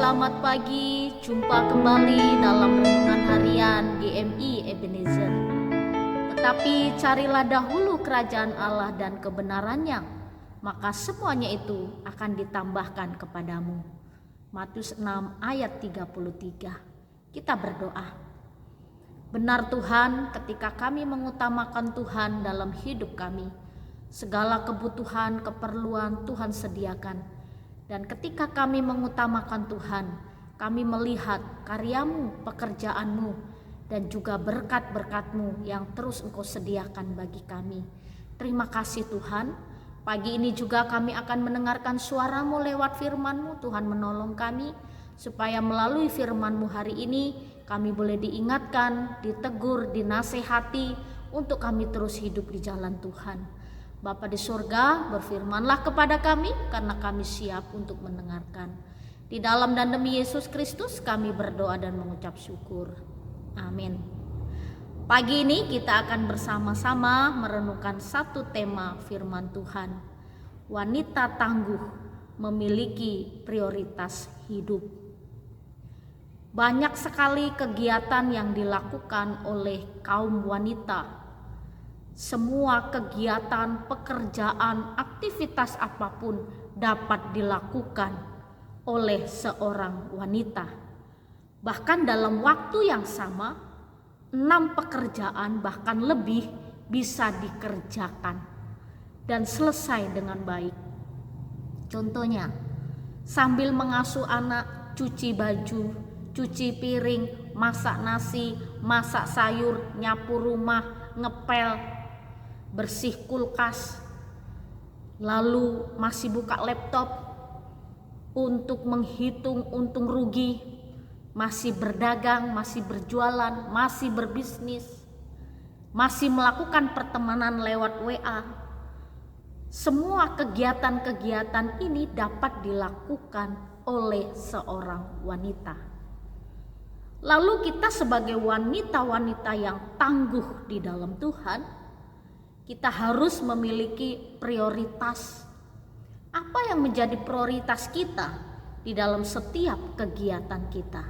selamat pagi. Jumpa kembali dalam renungan harian GMI Ebenezer. Tetapi carilah dahulu kerajaan Allah dan kebenarannya, maka semuanya itu akan ditambahkan kepadamu. Matius 6 ayat 33. Kita berdoa. Benar Tuhan, ketika kami mengutamakan Tuhan dalam hidup kami, segala kebutuhan, keperluan Tuhan sediakan. Dan ketika kami mengutamakan Tuhan, kami melihat karyamu, pekerjaanmu, dan juga berkat-berkatmu yang terus Engkau sediakan bagi kami. Terima kasih Tuhan. Pagi ini juga kami akan mendengarkan suaramu lewat firman-Mu. Tuhan menolong kami supaya melalui firman-Mu hari ini kami boleh diingatkan, ditegur, dinasehati untuk kami terus hidup di jalan Tuhan. Bapa di surga, berfirmanlah kepada kami karena kami siap untuk mendengarkan. Di dalam dan demi Yesus Kristus kami berdoa dan mengucap syukur. Amin. Pagi ini kita akan bersama-sama merenungkan satu tema firman Tuhan. Wanita tangguh memiliki prioritas hidup. Banyak sekali kegiatan yang dilakukan oleh kaum wanita. Semua kegiatan, pekerjaan, aktivitas apapun dapat dilakukan oleh seorang wanita. Bahkan dalam waktu yang sama, 6 pekerjaan bahkan lebih bisa dikerjakan dan selesai dengan baik. Contohnya, sambil mengasuh anak, cuci baju, cuci piring, masak nasi, masak sayur, nyapu rumah, ngepel, bersih kulkas, lalu masih buka laptop untuk menghitung untung rugi, masih berdagang, masih berjualan, masih berbisnis, masih melakukan pertemanan lewat WA. Semua kegiatan-kegiatan ini dapat dilakukan oleh seorang wanita. Lalu kita sebagai wanita-wanita yang tangguh di dalam Tuhan, kita harus memiliki prioritas. Apa yang menjadi prioritas kita di dalam setiap kegiatan kita?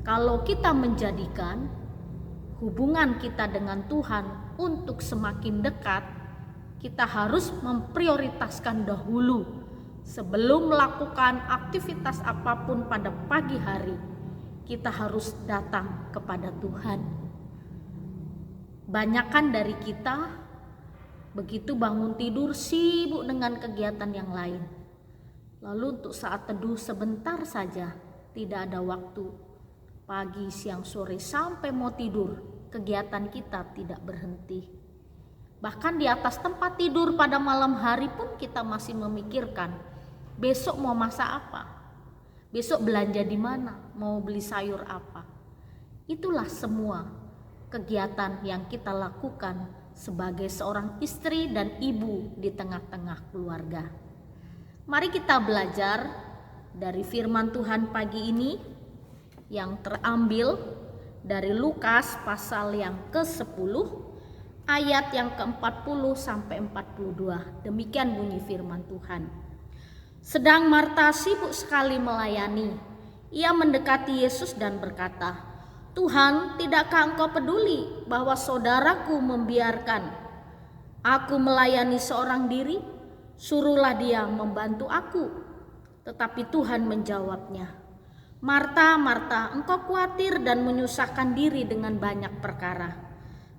Kalau kita menjadikan hubungan kita dengan Tuhan untuk semakin dekat, kita harus memprioritaskan dahulu sebelum melakukan aktivitas apapun pada pagi hari. Kita harus datang kepada Tuhan. Banyakan dari kita begitu bangun tidur sibuk dengan kegiatan yang lain. Lalu untuk saat teduh sebentar saja, tidak ada waktu. Pagi, siang, sore sampai mau tidur, kegiatan kita tidak berhenti. Bahkan di atas tempat tidur pada malam hari pun kita masih memikirkan besok mau masak apa, besok belanja di mana, mau beli sayur apa. Itulah semua kegiatan yang kita lakukan sebagai seorang istri dan ibu di tengah-tengah keluarga. Mari kita belajar dari firman Tuhan pagi ini yang terambil dari Lukas pasal yang ke-10 ayat yang ke-40 sampai 42. Demikian bunyi firman Tuhan. Sedang Marta sibuk sekali melayani. Ia mendekati Yesus dan berkata, "Tuhan, tidakkah Engkau peduli bahwa saudaraku membiarkan aku melayani seorang diri? Suruhlah dia membantu aku." Tetapi Tuhan menjawabnya, "Marta, Marta, engkau khawatir dan menyusahkan diri dengan banyak perkara.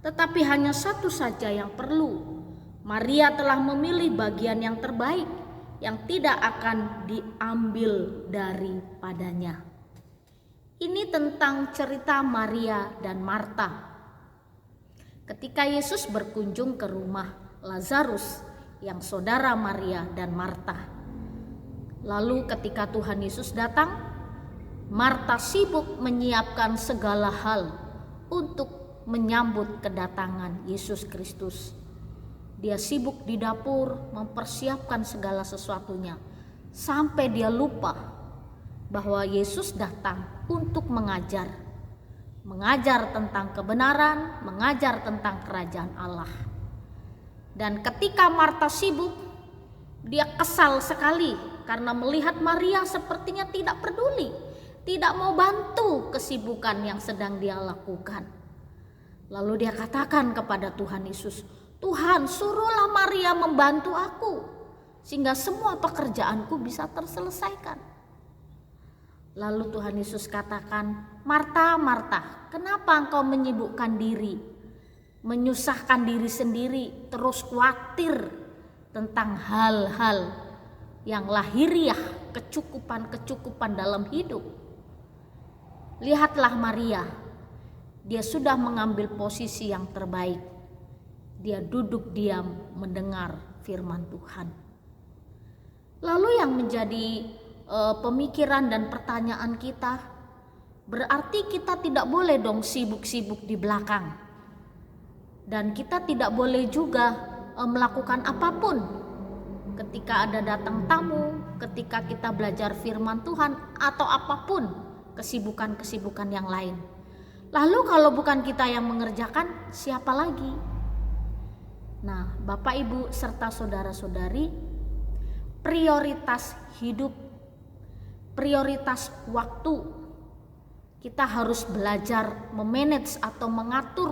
Tetapi hanya satu saja yang perlu. Maria telah memilih bagian yang terbaik, yang tidak akan diambil daripadanya." Ini tentang cerita Maria dan Marta. Ketika Yesus berkunjung ke rumah Lazarus yang saudara Maria dan Marta. Lalu ketika Tuhan Yesus datang, Marta sibuk menyiapkan segala hal untuk menyambut kedatangan Yesus Kristus. Dia sibuk di dapur mempersiapkan segala sesuatunya sampai dia lupa bahwa Yesus datang untuk mengajar tentang kebenaran, mengajar tentang kerajaan Allah. Dan ketika Marta sibuk, dia kesal sekali karena melihat Maria sepertinya tidak peduli, tidak mau bantu kesibukan yang sedang dia lakukan. Lalu dia katakan kepada Tuhan Yesus, "Tuhan, suruhlah Maria membantu aku sehingga semua pekerjaanku bisa terselesaikan." Lalu Tuhan Yesus katakan, "Marta, Marta, kenapa engkau menyibukkan diri, menyusahkan diri sendiri, terus khawatir tentang hal-hal yang lahiriah, kecukupan-kecukupan dalam hidup? Lihatlah Maria, dia sudah mengambil posisi yang terbaik. Dia duduk diam mendengar firman Tuhan." Lalu yang menjadi pemikiran dan pertanyaan kita, berarti kita tidak boleh dong sibuk-sibuk di belakang, dan kita tidak boleh juga melakukan apapun ketika ada datang tamu, ketika kita belajar firman Tuhan, atau apapun kesibukan-kesibukan yang lain. Lalu kalau bukan kita yang mengerjakan, siapa lagi? Nah, Bapak Ibu serta saudara-saudari, prioritas hidup, prioritas waktu, kita harus belajar memanage atau mengatur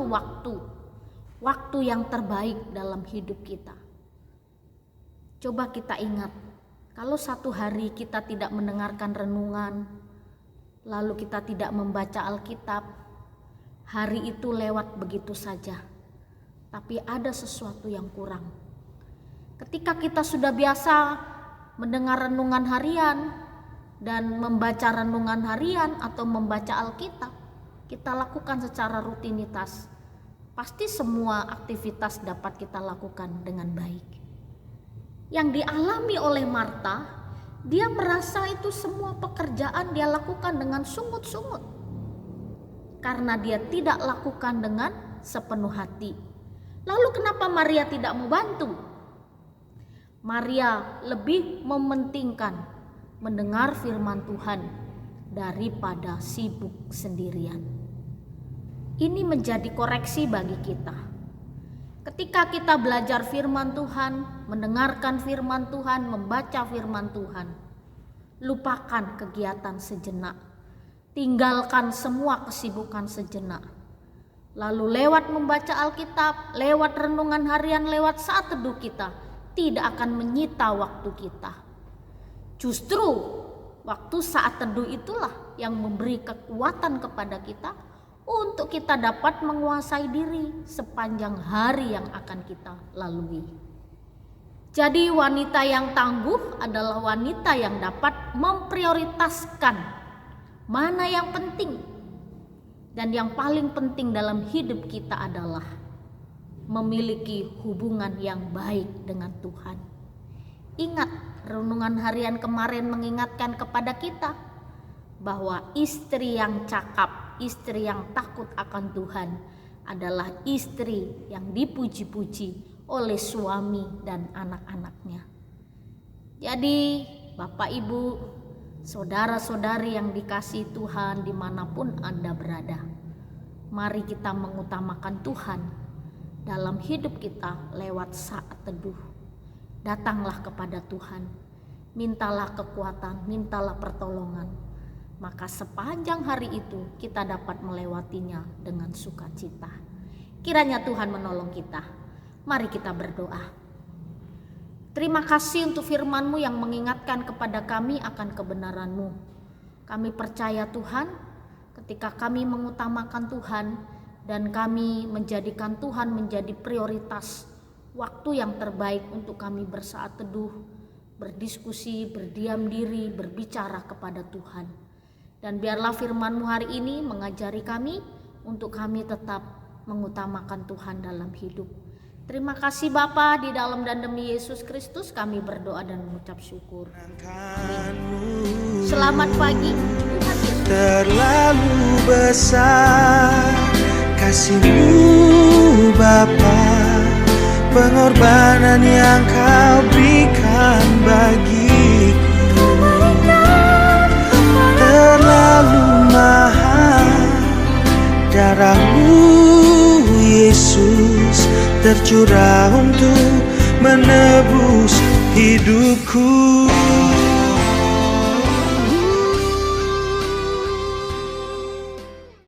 waktu yang terbaik dalam hidup kita. Coba kita ingat, kalau satu hari kita tidak mendengarkan renungan, lalu kita tidak membaca Alkitab, hari itu lewat begitu saja, tapi ada sesuatu yang kurang. Ketika kita sudah biasa mendengar renungan harian dan membaca renungan harian atau membaca Alkitab, kita lakukan secara rutinitas, pasti semua aktivitas dapat kita lakukan dengan baik. Yang dialami oleh Marta, dia merasa itu semua pekerjaan dia lakukan dengan sungut-sungut, karena dia tidak lakukan dengan sepenuh hati. Lalu kenapa Maria tidak mau bantu? Maria lebih mementingkan mendengar firman Tuhan daripada sibuk sendirian. Ini menjadi koreksi bagi kita. Ketika kita belajar firman Tuhan, mendengarkan firman Tuhan, membaca firman Tuhan, lupakan kegiatan sejenak, tinggalkan semua kesibukan sejenak. Lalu lewat membaca Alkitab, lewat renungan harian, lewat saat teduh kita, tidak akan menyita waktu kita. Justru waktu saat teduh itulah yang memberi kekuatan kepada kita untuk kita dapat menguasai diri sepanjang hari yang akan kita lalui. Jadi wanita yang tangguh adalah wanita yang dapat memprioritaskan mana yang penting. Dan yang paling penting dalam hidup kita adalah memiliki hubungan yang baik dengan Tuhan. Ingat, renungan harian kemarin mengingatkan kepada kita bahwa istri yang cakap, istri yang takut akan Tuhan adalah istri yang dipuji-puji oleh suami dan anak-anaknya. Jadi Bapak Ibu, saudara-saudari yang dikasihi Tuhan dimanapun Anda berada, mari kita mengutamakan Tuhan dalam hidup kita lewat saat teduh. Datanglah kepada Tuhan, mintalah kekuatan, mintalah pertolongan, maka sepanjang hari itu kita dapat melewatinya dengan sukacita. Kiranya Tuhan menolong kita. Mari kita berdoa. Terima kasih untuk firman-Mu yang mengingatkan kepada kami akan kebenaran-Mu. Kami percaya Tuhan, ketika kami mengutamakan Tuhan dan kami menjadikan Tuhan menjadi prioritas, waktu yang terbaik untuk kami bersaat teduh, berdiskusi, berdiam diri, berbicara kepada Tuhan. Dan biarlah firman-Mu hari ini mengajari kami untuk kami tetap mengutamakan Tuhan dalam hidup. Terima kasih Bapa, di dalam dan demi Yesus Kristus kami berdoa dan mengucap syukur. Amin. Selamat pagi, Tuhan Yesus. Terlalu besar kasih-Mu Bapa, pengorbanan yang Kau berikan bagiku. Terlalu mahal darah-Mu Yesus tercurah untuk menebus hidupku.